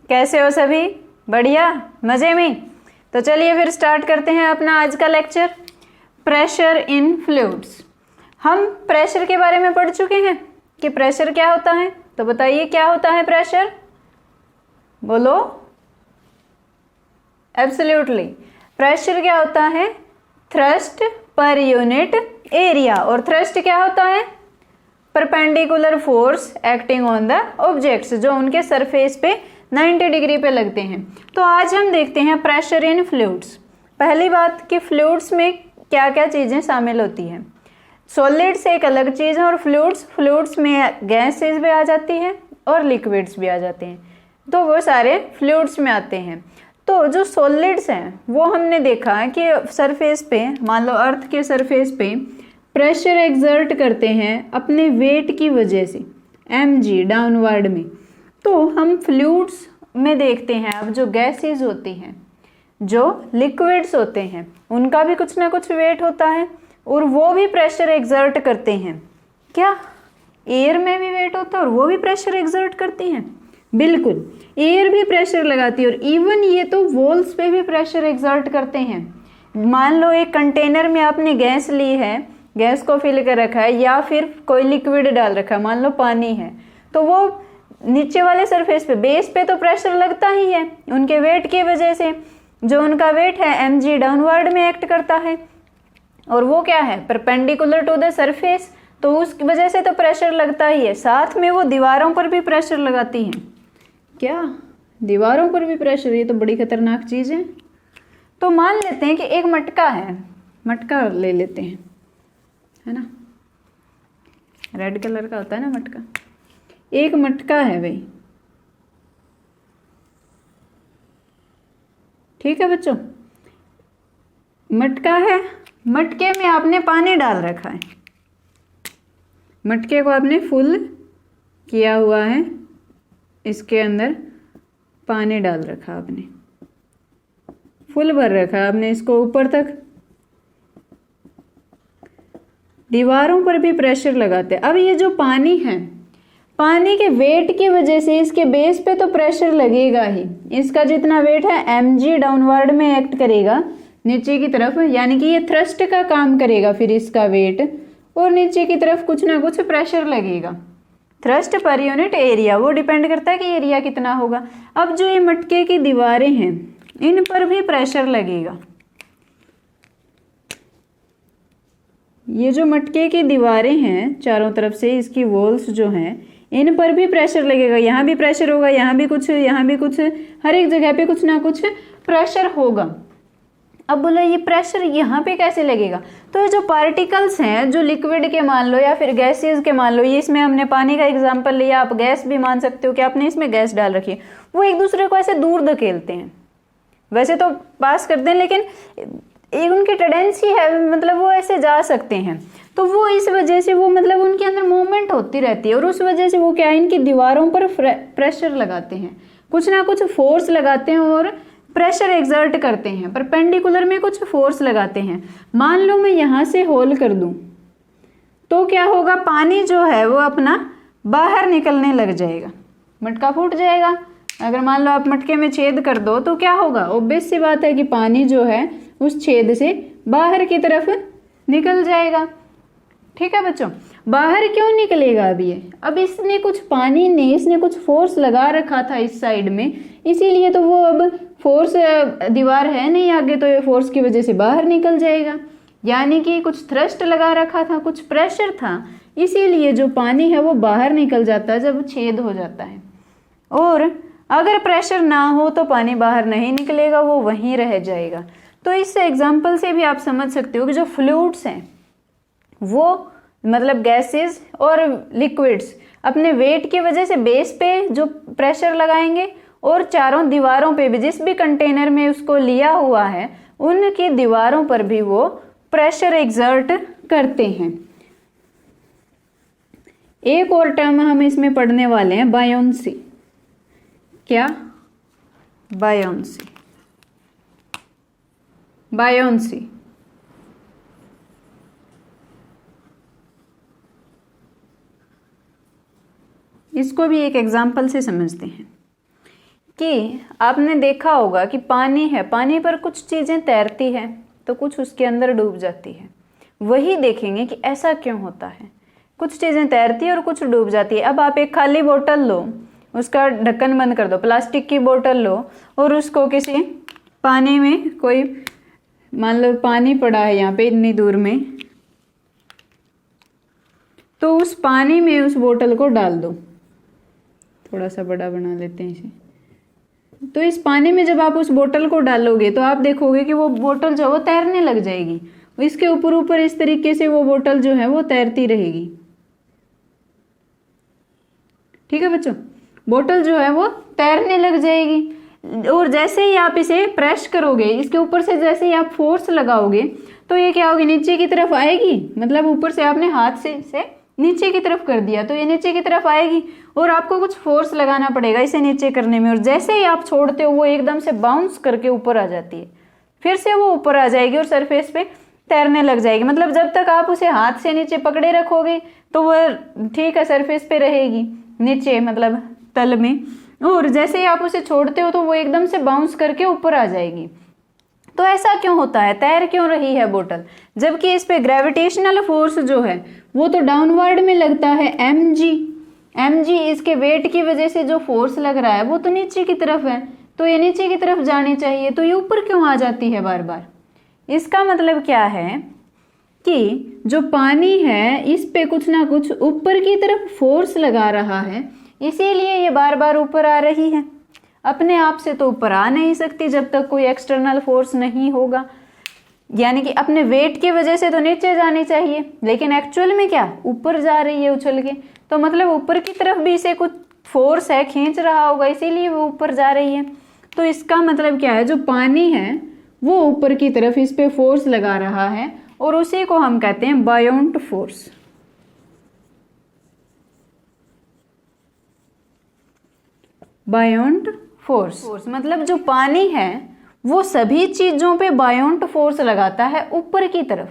कैसे हो सभी? बढ़िया, मजे में। तो चलिए फिर स्टार्ट करते हैं अपना आज का लेक्चर, प्रेशर इन फ्लूइड्स। हम प्रेशर के बारे में पढ़ चुके हैं कि प्रेशर क्या होता है। तो बताइए क्या होता है प्रेशर, बोलो। एब्सोल्युटली, प्रेशर क्या होता है? Thrust per unit area. और थ्रस्ट क्या होता है? Perpendicular force acting on the objects, जो उनके सरफेस पे 90 डिग्री पे लगते हैं। तो आज हम देखते हैं प्रेशर इन फ्लूइड्स। पहली बात कि फ्लूइड्स में क्या क्या चीज़ें शामिल होती हैं। सॉलिड्स एक अलग चीज़ है और फ्लूइड्स में गैसेस भी आ जाती है और लिक्विड्स भी आ जाते हैं, तो वो सारे फ्लूइड्स में आते हैं। तो जो सॉलिड्स हैं वो हमने देखा कि सरफेस पे, मान लो अर्थ के सरफेस पे प्रेशर एक्सर्ट करते हैं अपने वेट की वजह से, mg डाउनवर्ड में। तो हम फ्लूइड्स में देखते हैं अब जो गैसेस होती हैं, जो लिक्विड्स होते हैं, उनका भी कुछ ना कुछ वेट होता है और वो भी प्रेशर एक्सर्ट करते हैं। क्या एयर में भी वेट होता है और वो भी प्रेशर एक्सर्ट करती हैं? बिल्कुल, एयर भी प्रेशर लगाती है और इवन ये तो वॉल्स पे भी प्रेशर एक्सर्ट करते हैं। मान लो एक कंटेनर में आपने गैस ली है, गैस को फिल कर रखा है या फिर कोई लिक्विड डाल रखा है, मान लो पानी है, तो वो नीचे वाले सरफेस पे, बेस पे तो प्रेशर लगता ही है उनके वेट की वजह से। जो उनका वेट है mg डाउनवर्ड में एक्ट करता है और वो क्या है? परपेंडिकुलर टू द सरफेस, तो उस वजह से तो प्रेशर लगता ही है। साथ में वो दीवारों पर भी प्रेशर लगाती हैं। क्या दीवारों पर भी प्रेशर? ये तो बड़ी खतरनाक चीज़ है। तो मान लेते हैं कि एक मटका है, मटका ले लेते हैं, है ना, रेड कलर का होता है ना मटका। एक मटका है भाई, ठीक है बच्चों, मटका है, मटके में आपने पानी डाल रखा है, मटके को आपने फुल किया हुआ है, इसके अंदर पानी डाल रखा आपने, फुल भर रखा आपने इसको ऊपर तक। दीवारों पर भी प्रेशर लगाते हैं। अब ये जो पानी है, पानी के वेट की वजह से इसके बेस पे तो प्रेशर लगेगा ही। इसका जितना वेट है mg डाउनवर्ड में एक्ट करेगा नीचे की तरफ, यानी कि ये थ्रस्ट का काम करेगा फिर इसका वेट, और नीचे की तरफ कुछ ना कुछ प्रेशर लगेगा। थ्रस्ट पर यूनिट एरिया, वो डिपेंड करता है कि एरिया कितना होगा। अब जो ये मटके की दीवारें हैं, इन पर भी प्रेशर लगेगा। ये जो मटके की दीवारें हैं चारों तरफ से, इसकी वॉल्स जो हैं, इन पर भी प्रेशर लगेगा। यहाँ भी प्रेशर होगा, यहाँ भी कुछ, यहाँ भी कुछ, हर एक जगह पे कुछ ना कुछ प्रेशर होगा। अब बोलो ये प्रेशर यहाँ पे कैसे लगेगा? तो ये जो पार्टिकल्स हैं, जो लिक्विड के मान लो या फिर गैसेस के मान लो, ये इसमें हमने पानी का एग्जांपल लिया, आप गैस भी मान सकते हो कि आपने इसमें गैस डाल रखी है, वो एक दूसरे को ऐसे दूर धकेलते हैं। वैसे तो पास करते हैं, लेकिन एक उनकी टेंडेंसी है, मतलब वो ऐसे जा सकते हैं, तो वो इस वजह से वो मतलब उनके अंदर मूवमेंट होती रहती है और उस वजह से वो क्या है, इनकी दीवारों पर प्रेशर लगाते हैं, कुछ ना कुछ फोर्स लगाते हैं और प्रेशर एक्सर्ट करते हैं। परपेंडिकुलर में कुछ फोर्स लगाते हैं। मान लो मैं यहाँ से होल कर दूं तो क्या होगा? पानी जो है वो अपना बाहर निकलने लग जाएगा, मटका फूट जाएगा। अगर मान लो आप मटके में छेद कर दो तो क्या होगा? ऑब्वियस सी बात है कि पानी जो है उस छेद से बाहर की तरफ निकल जाएगा। ठीक है बच्चों, बाहर क्यों निकलेगा? अब इसने कुछ, पानी ने, इसने कुछ फोर्स लगा रखा था इस साइड में, इसीलिए तो वो अब फोर्स, दीवार है नहीं आगे, तो ये फोर्स की वजह से बाहर निकल जाएगा। यानी कि कुछ थ्रस्ट लगा रखा था, कुछ प्रेशर था, इसीलिए जो पानी है वो बाहर निकल जाता है जब छेद हो जाता है। और अगर प्रेशर ना हो तो पानी बाहर नहीं निकलेगा, वो वहीं रह जाएगा। तो इस एग्जाम्पल से भी आप समझ सकते हो कि जो फ्लूइड्स हैं, वो मतलब गैसेस और लिक्विड्स अपने वेट की वजह से बेस पे जो प्रेशर लगाएंगे और चारों दीवारों पे भी, जिस भी कंटेनर में उसको लिया हुआ है, उनकी दीवारों पर भी वो प्रेशर एक्सर्ट करते हैं। एक और टर्म हम इसमें पढ़ने वाले हैं, बायोन्सी। क्या? बायोन्सी। बायोन्सी इसको भी एक एग्जाम्पल से समझते हैं कि आपने देखा होगा कि पानी है, पानी पर कुछ चीज़ें तैरती हैं तो कुछ उसके अंदर डूब जाती है। वही देखेंगे कि ऐसा क्यों होता है, कुछ चीज़ें तैरती है और कुछ डूब जाती है। अब आप एक खाली बोतल लो, उसका ढक्कन बंद कर दो, प्लास्टिक की बोतल लो और उसको किसी पानी में, कोई मान लो पानी पड़ा है यहाँ पे इतनी दूर में, तो उस पानी में उस बोतल को डाल दो। थोड़ा सा बड़ा बना लेते हैं इसे। तो इस पानी में जब आप उस बोतल को डालोगे तो आप देखोगे कि वो बोतल जो है वो तैरने लग जाएगी। इसके ऊपर ऊपर इस तरीके से वो बोतल जो है वो तैरती रहेगी। ठीक है बच्चों, बोतल जो है वो तैरने लग जाएगी। और जैसे ही आप इसे प्रेस करोगे, इसके ऊपर से जैसे ही आप फोर्स लगाओगे तो ये क्या होगी, नीचे की तरफ आएगी। मतलब ऊपर से आपने हाथ से इसे नीचे की तरफ कर दिया तो ये नीचे की तरफ आएगी और आपको कुछ फोर्स लगाना पड़ेगा इसे नीचे करने में। और जैसे ही आप छोड़ते हो वो एकदम से बाउंस करके ऊपर आ जाती है, फिर से वो ऊपर आ जाएगी और सरफेस पे तैरने लग जाएगी। मतलब जब तक आप उसे हाथ से नीचे पकड़े रखोगे तो वह ठीक है सरफेस पे रहेगी, नीचे मतलब तल में। और जैसे ही आप उसे छोड़ते हो तो वो एकदम से बाउंस करके ऊपर आ जाएगी। तो ऐसा क्यों होता है, तैर क्यों रही है बोतल, जबकि इस पे ग्रेविटेशनल फोर्स जो है वो तो डाउनवर्ड में लगता है, mg इसके वेट की वजह से जो फोर्स लग रहा है वो तो नीचे की तरफ है, तो ये नीचे की तरफ जानी चाहिए, तो ये ऊपर क्यों आ जाती है बार बार। इसका मतलब क्या है कि जो पानी है इस पे कुछ ना कुछ ऊपर की तरफ फोर्स लगा रहा है, इसीलिए ये बार बार ऊपर आ रही है। अपने आप से तो ऊपर आ नहीं सकती जब तक कोई एक्सटर्नल फोर्स नहीं होगा, यानी कि अपने वेट की वजह से तो नीचे जानी चाहिए, लेकिन एक्चुअल में क्या ऊपर जा रही है उछल के। तो मतलब ऊपर की तरफ भी इसे कुछ फोर्स है, खींच रहा होगा, इसीलिए वो ऊपर जा रही है। तो इसका मतलब क्या है, जो पानी है वो ऊपर की तरफ इस पे फोर्स लगा रहा है और उसी को हम कहते हैं बायोंट फोर्स। बायोंट फोर्स मतलब जो पानी है वो सभी चीजों पे बायोंट फोर्स लगाता है ऊपर की तरफ।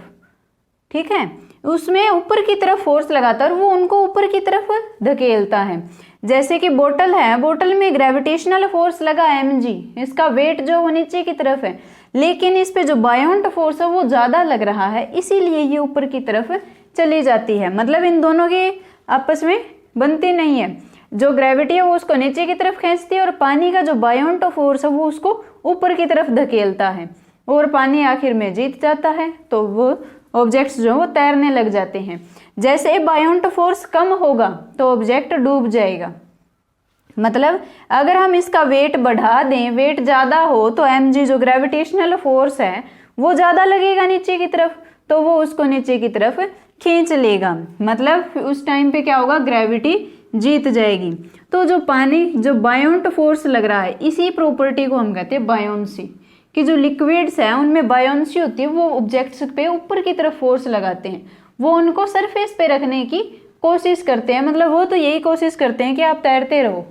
ठीक है, उसमें ऊपर की तरफ फोर्स लगाता है और वो उनको ऊपर की तरफ धकेलता है। जैसे कि बोतल है, बोतल में ग्रेविटेशनल फोर्स लगा mg, इसका वेट जो वो नीचे की तरफ है, लेकिन इस पे जो बायोंट फोर्स है वो ज्यादा लग रहा है, इसीलिए ये ऊपर की तरफ चली जाती है। मतलब इन दोनों की आपस में बनती नहीं है, जो ग्रेविटी है वो उसको नीचे की तरफ खींचती है और पानी का जो बायोंट फोर्स है वो उसको ऊपर की तरफ धकेलता है और पानी आखिर में जीत जाता है। तो वो ऑब्जेक्ट्स जो वो तैरने लग जाते हैं। जैसे बायोंट फोर्स कम होगा तो ऑब्जेक्ट डूब जाएगा। मतलब अगर हम इसका वेट बढ़ा दें, वेट ज्यादा हो तो mg जो ग्रेविटेशनल फोर्स है वो ज्यादा लगेगा नीचे की तरफ, तो वो उसको नीचे की तरफ खींच लेगा। मतलब उस टाइम पे क्या होगा, ग्रेविटी जीत जाएगी। तो जो पानी जो बायोंट फोर्स लग रहा है, इसी प्रॉपर्टी को हम कहते हैं बायोंसी, कि जो लिक्विड्स है उनमें बायोंसी होती है, वो ऑब्जेक्ट्स पे ऊपर की तरफ फोर्स लगाते हैं, वो उनको सरफेस पे रखने की कोशिश करते हैं। मतलब वो तो यही कोशिश करते हैं कि आप तैरते रहो।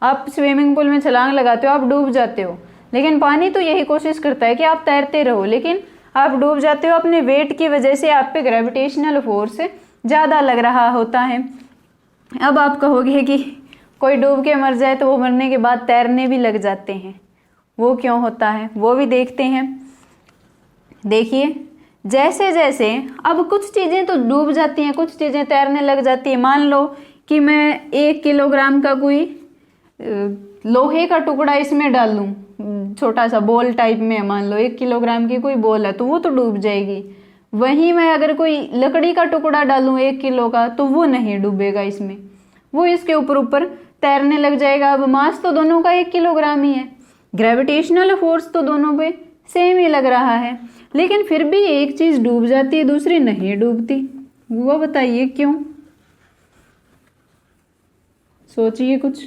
आप स्विमिंग पूल में छलांग लगाते हो, आप डूब जाते हो, लेकिन पानी तो यही कोशिश करता है कि आप तैरते रहो, लेकिन आप डूब जाते हो अपने वेट की वजह से। आप पे ग्रेविटेशनल फोर्स ज्यादा लग रहा होता है। अब आप कहोगे कि कोई डूब के मर जाए तो वो मरने के बाद तैरने भी लग जाते हैं, वो क्यों होता है, वो भी देखते हैं। देखिए, जैसे जैसे अब कुछ चीजें तो डूब जाती हैं, कुछ चीजें तैरने लग जाती है। मान लो कि मैं 1 किलोग्राम का कोई लोहे का टुकड़ा इसमें डाल लूं, छोटा सा बॉल टाइप में, मान लो 1 किलोग्राम की कोई बॉल है तो वो तो डूब जाएगी। वहीं मैं अगर कोई लकड़ी का टुकड़ा डालूं 1 किलो का तो वो नहीं डूबेगा इसमें, वो इसके ऊपर ऊपर तैरने लग जाएगा। अब मास तो दोनों का 1 किलोग्राम ही है, ग्रेविटेशनल फोर्स तो दोनों पे सेम ही लग रहा है, लेकिन फिर भी एक चीज डूब जाती है दूसरी नहीं डूबती। वो बताइए क्यों, सोचिए कुछ।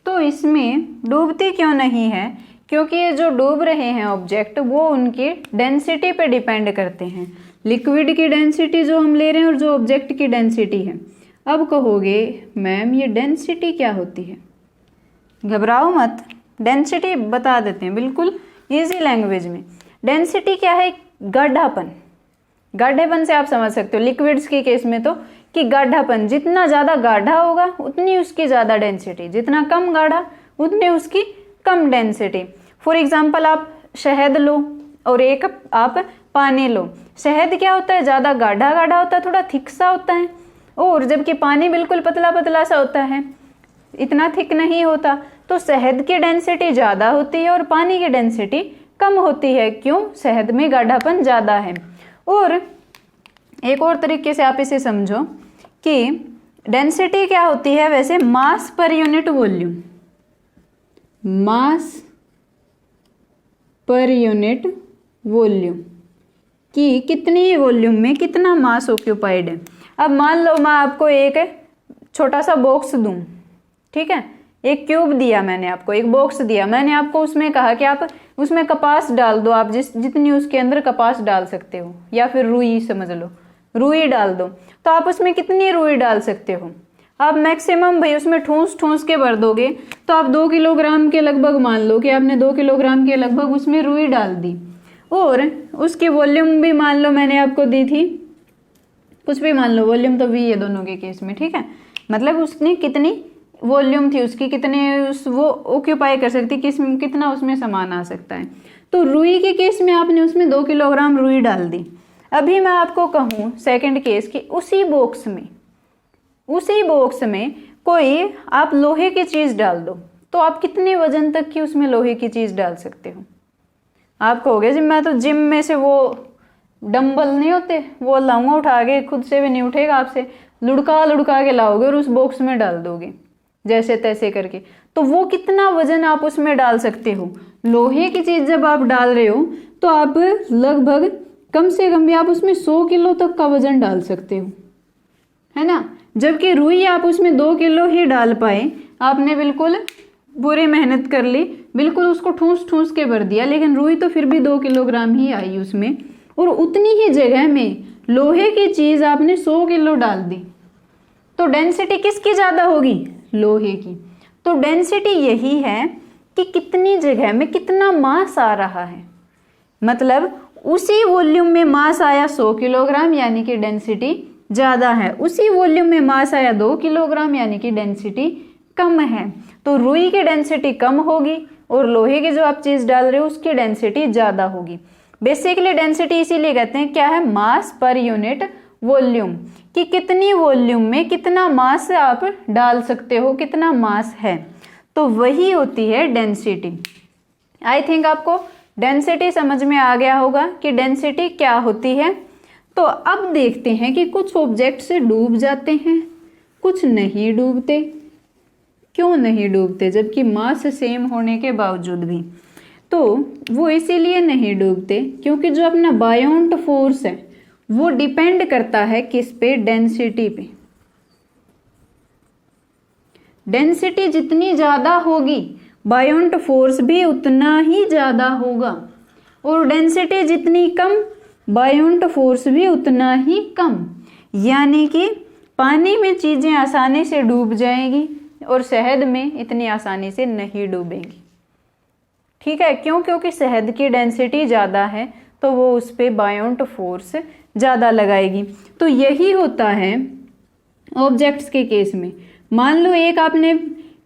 तो इसमें डूबती क्यों नहीं है, क्योंकि ये जो डूब रहे हैं ऑब्जेक्ट वो उनकी डेंसिटी पे डिपेंड करते हैं। लिक्विड की डेंसिटी जो हम ले रहे हैं और जो ऑब्जेक्ट की डेंसिटी है। अब कहोगे मैम ये डेंसिटी क्या होती है, घबराओ मत, डेंसिटी बता देते हैं बिल्कुल इजी लैंग्वेज में। डेंसिटी क्या है, गाढ़ापन। गाढ़ेपन से आप समझ सकते हो लिक्विड्स के केस में तो कि गाढ़ापन जितना ज़्यादा गाढ़ा होगा उतनी उसकी ज़्यादा डेंसिटी, जितना कम गाढ़ा उतनी उसकी कम डेंसिटी। फॉर एग्जाम्पल आप शहद लो और एक आप पानी लो। शहद क्या होता है, ज़्यादा गाढ़ा गाढ़ा होता है, थोड़ा थिक सा होता है, और जबकि पानी बिल्कुल पतला पतला सा होता है, इतना थिक नहीं होता। तो शहद की डेंसिटी ज़्यादा होती है और पानी की डेंसिटी कम होती है। क्यों? शहद में गाढ़ापन ज़्यादा है। और एक और तरीके से आप इसे समझो कि डेंसिटी क्या होती है वैसे, मास पर यूनिट वॉल्यूम, मास पर यूनिट वॉल्यूम कि कितनी वॉल्यूम में कितना मास ऑक्यूपाइड है। अब मान लो मैं आपको एक छोटा सा बॉक्स दूं, ठीक है, एक क्यूब दिया मैंने आपको, एक बॉक्स दिया मैंने आपको, उसमें कहा कि आप उसमें कपास डाल दो, आप जितनी उसके अंदर कपास डाल सकते हो, या फिर रुई समझ लो, रुई डाल दो। तो आप उसमें कितनी रुई डाल सकते हो? आप मैक्सिमम भाई उसमें ठूस ठूस के भर दोगे तो आप 2 किलोग्राम के लगभग, मान लो कि आपने 2 किलोग्राम के लगभग उसमें रुई डाल दी, और उसकी वॉल्यूम भी मान लो मैंने आपको दी थी, कुछ भी मान लो, वॉल्यूम तो भी है दोनों के केस में, ठीक है, मतलब उसने कितनी वॉल्यूम थी उसकी, कितने वो ऑक्यूपाई कर सकती, कितना उसमें सामान आ सकता है। तो रुई के केस में आपने उसमें 2 किलोग्राम रुई डाल दी। अभी मैं आपको कहूँ सेकंड केस कि उसी बॉक्स में कोई आप लोहे की चीज़ डाल दो, तो आप कितने वजन तक की उसमें लोहे की चीज़ डाल सकते हो? आप कहोगे जी मैं तो जिम में से वो डंबल नहीं होते वो लाऊंगा उठा के, खुद से भी नहीं उठेगा आपसे, लुढ़का लुढ़का के लाओगे और उस बॉक्स में डाल दोगे जैसे तैसे करके, तो वो कितना वजन आप उसमें डाल सकते हो? लोहे की चीज़ जब आप डाल रहे हो तो आप लगभग कम से कम भी आप उसमें 100 किलो तक का वजन डाल सकते हो, है ना। जबकि रुई आप उसमें 2 किलो ही डाल पाए, आपने बिल्कुल पूरी मेहनत कर ली, बिल्कुल उसको ठूस ठूस के भर दिया, लेकिन रुई तो फिर भी 2 किलोग्राम ही आई उसमें, और उतनी ही जगह में लोहे की चीज़ आपने 100 किलो डाल दी, तो डेंसिटी किसकी ज़्यादा होगी? लोहे की। तो डेंसिटी यही है कि कितनी जगह में कितना मास आ रहा है, मतलब उसी वॉल्यूम में मास आया 100 किलोग्राम यानी कि डेंसिटी ज़्यादा है, उसी वॉल्यूम में मास आया 2 किलोग्राम यानी कि डेंसिटी कम है। तो रुई की डेंसिटी कम होगी और लोहे की जो आप चीज़ डाल रहे हो उसकी डेंसिटी ज़्यादा होगी। बेसिकली डेंसिटी इसीलिए कहते हैं क्या है, मास पर यूनिट वॉल्यूम, कि कितनी वॉल्यूम में कितना मास आप डाल सकते हो, कितना मास है, तो वही होती है डेंसिटी। आई थिंक आपको डेंसिटी समझ में आ गया होगा कि डेंसिटी क्या होती है। तो अब देखते हैं कि कुछ ऑब्जेक्ट से डूब जाते हैं, कुछ नहीं डूबते। क्यों नहीं डूबते जबकि मास सेम होने के बावजूद भी? तो वो इसीलिए नहीं डूबते क्योंकि जो अपना बायोंट फोर्स है वो डिपेंड करता है किस पे? डेंसिटी पे। डेंसिटी जितनी ज्यादा होगी बायोंट फोर्स भी उतना ही ज्यादा होगा, और डेंसिटी जितनी कम बायोंट फोर्स भी उतना ही कम। यानी कि पानी में चीजें आसानी से डूब जाएंगी और शहद में इतनी आसानी से नहीं डूबेंगी, ठीक है। क्यों? क्योंकि शहद की डेंसिटी ज़्यादा है तो वो उस पर बायोंट फोर्स ज़्यादा लगाएगी। तो यही होता है ऑब्जेक्ट्स के केस में। मान लो एक आपने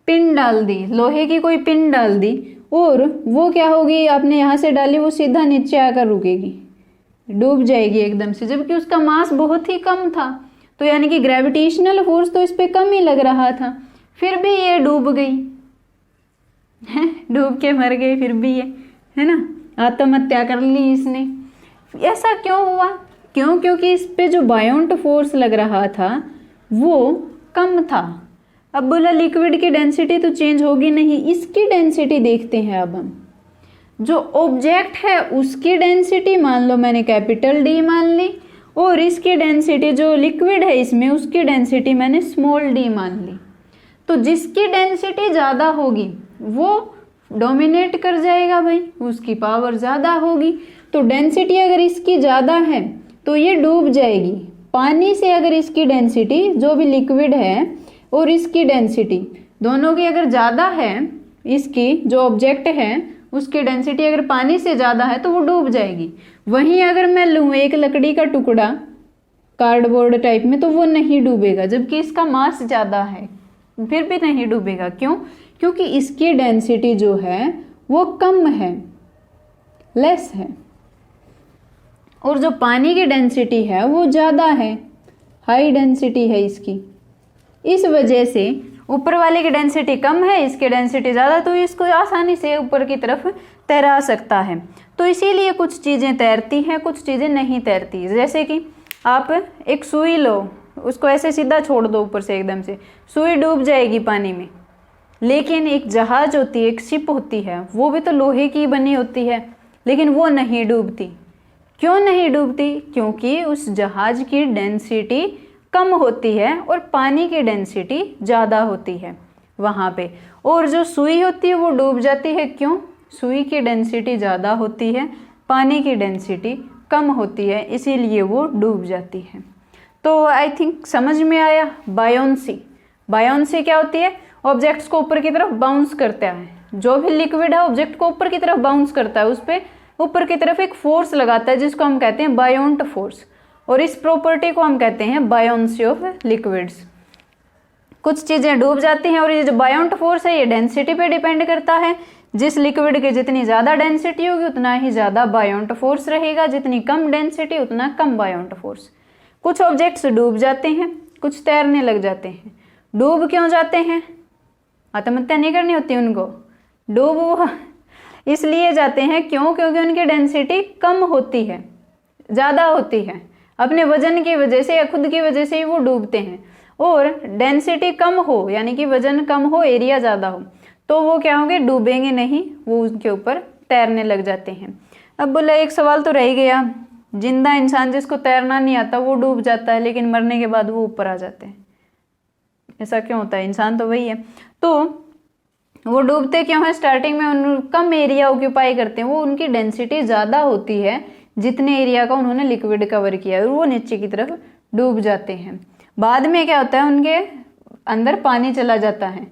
पिन डाल दी, लोहे की कोई पिन डाल दी, और वो क्या होगी, आपने यहाँ से डाली, वो सीधा नीचे आकर रुकेगी, डूब जाएगी एकदम से, जबकि उसका मास बहुत ही कम था। तो यानी कि ग्रेविटेशनल फोर्स तो इस पर कम ही लग रहा था, फिर भी ये डूब गई है, डूब के मर गई फिर भी ये, है ना, आत्महत्या कर ली इसने। ऐसा क्यों हुआ? क्यों? क्योंकि इस पे जो बायोंट फोर्स लग रहा था वो कम था। अब बोला लिक्विड की डेंसिटी तो चेंज होगी नहीं, इसकी डेंसिटी देखते हैं अब हम। जो ऑब्जेक्ट है उसकी डेंसिटी मान लो मैंने कैपिटल डी मान ली, और इसकी डेंसिटी जो लिक्विड है इसमें उसकी डेंसिटी मैंने स्मॉल डी मान ली। तो जिसकी डेंसिटी ज़्यादा होगी वो डोमिनेट कर जाएगा भाई, उसकी पावर ज़्यादा होगी। तो डेंसिटी अगर इसकी ज़्यादा है तो ये डूब जाएगी। पानी से अगर इसकी डेंसिटी, जो भी लिक्विड है, और इसकी डेंसिटी दोनों की अगर ज़्यादा है, इसकी जो ऑब्जेक्ट है उसकी डेंसिटी अगर पानी से ज़्यादा है तो वो डूब जाएगी। वहीं अगर मैं लूँ एक लकड़ी का टुकड़ा कार्डबोर्ड टाइप में, तो वो नहीं डूबेगा, जबकि इसका मास ज़्यादा है फिर भी नहीं डूबेगा। क्यों? क्योंकि इसकी डेंसिटी जो है वो कम है, लेस है, और जो पानी की डेंसिटी है वो ज़्यादा है, हाई डेंसिटी है इसकी। इस वजह से ऊपर वाले की डेंसिटी कम है, इसकी डेंसिटी ज़्यादा, तो इसको आसानी से ऊपर की तरफ तैरा सकता है। तो इसीलिए कुछ चीज़ें तैरती हैं, कुछ चीज़ें नहीं तैरती। जैसे कि आप एक सुई लो, उसको ऐसे सीधा छोड़ दो ऊपर से एकदम से, सुई डूब जाएगी पानी में। लेकिन एक जहाज होती है, एक शिप होती है, वो भी तो लोहे की बनी होती है, लेकिन वो नहीं डूबती। क्यों नहीं डूबती? क्योंकि उस जहाज की डेंसिटी कम होती है और पानी की डेंसिटी ज़्यादा होती है वहाँ पे। और जो सुई होती है वो डूब जाती है। क्यों? सुई की डेंसिटी ज़्यादा होती है, पानी की डेंसिटी कम होती है, इसीलिए वो डूब जाती है। तो आई थिंक समझ में आया। बायोंसी, बायोंसी क्या होती है? ऑब्जेक्ट्स को ऊपर की तरफ बाउंस करता है। जो भी लिक्विड है ऑब्जेक्ट को ऊपर की तरफ बाउंस करता है, उस पर ऊपर की तरफ एक फोर्स लगाता है जिसको हम कहते हैं बायोंट फोर्स, और इस प्रॉपर्टी को हम कहते हैं बायोंसी ऑफ लिक्विड्स। कुछ चीज़ें डूब जाती हैं और ये जो बायोंट फोर्स है ये डेंसिटी पे डिपेंड करता है। जिस लिक्विड की जितनी ज़्यादा डेंसिटी होगी उतना ही ज़्यादा बायोंट फोर्स रहेगा, जितनी कम डेंसिटी उतना कम बायोंट फोर्स। कुछ ऑब्जेक्ट्स डूब जाते हैं, कुछ तैरने लग जाते हैं। डूब क्यों जाते हैं? आत्महत्या नहीं करनी होती उनको। डूब इसलिए जाते हैं क्यों? क्योंकि उनकी डेंसिटी कम होती है, ज़्यादा होती है। अपने वजन की वजह से या खुद की वजह से ही वो डूबते हैं। और डेंसिटी कम हो, यानी कि वजन कम हो, एरिया ज़्यादा हो, तो वो क्या होंगे? डूबेंगे नहीं, वो उसके ऊपर तैरने लग जाते हैं। अब बोला एक सवाल तो रह गया, जिंदा इंसान जिसको तैरना नहीं आता वो डूब जाता है, लेकिन मरने के बाद वो ऊपर आ जाते हैं, ऐसा क्यों होता है? इंसान तो वही है। तो वो डूबते क्यों है? स्टार्टिंग में उन कम एरिया ऑक्यूपाई करते हैं, वो उनकी डेंसिटी ज़्यादा होती है जितने एरिया का उन्होंने लिक्विड कवर किया है, और वो नीचे की तरफ डूब जाते हैं। बाद में क्या होता है? उनके अंदर पानी चला जाता है,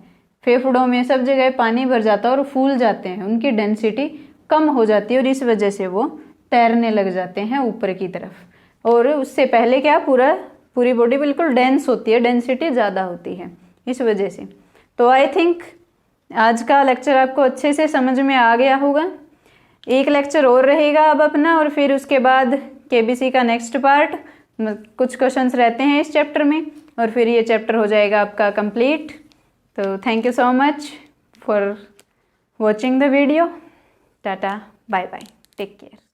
फेफड़ों में सब जगह पानी भर जाता है और फूल जाते हैं, उनकी डेंसिटी कम हो जाती है और इस वजह से वो तैरने लग जाते हैं ऊपर की तरफ। और उससे पहले क्या, पूरी बॉडी बिल्कुल डेंस होती है, डेंसिटी ज़्यादा होती है इस वजह से। तो आई थिंक आज का लेक्चर आपको अच्छे से समझ में आ गया होगा। एक लेक्चर और रहेगा अब अपना, और फिर उसके बाद केबीसी का नेक्स्ट पार्ट, कुछ क्वेश्चंस रहते हैं इस चैप्टर में, और फिर ये चैप्टर हो जाएगा आपका कंप्लीट। तो thank you so much for watching the video. टाटा, बाय बाय, टेक केयर।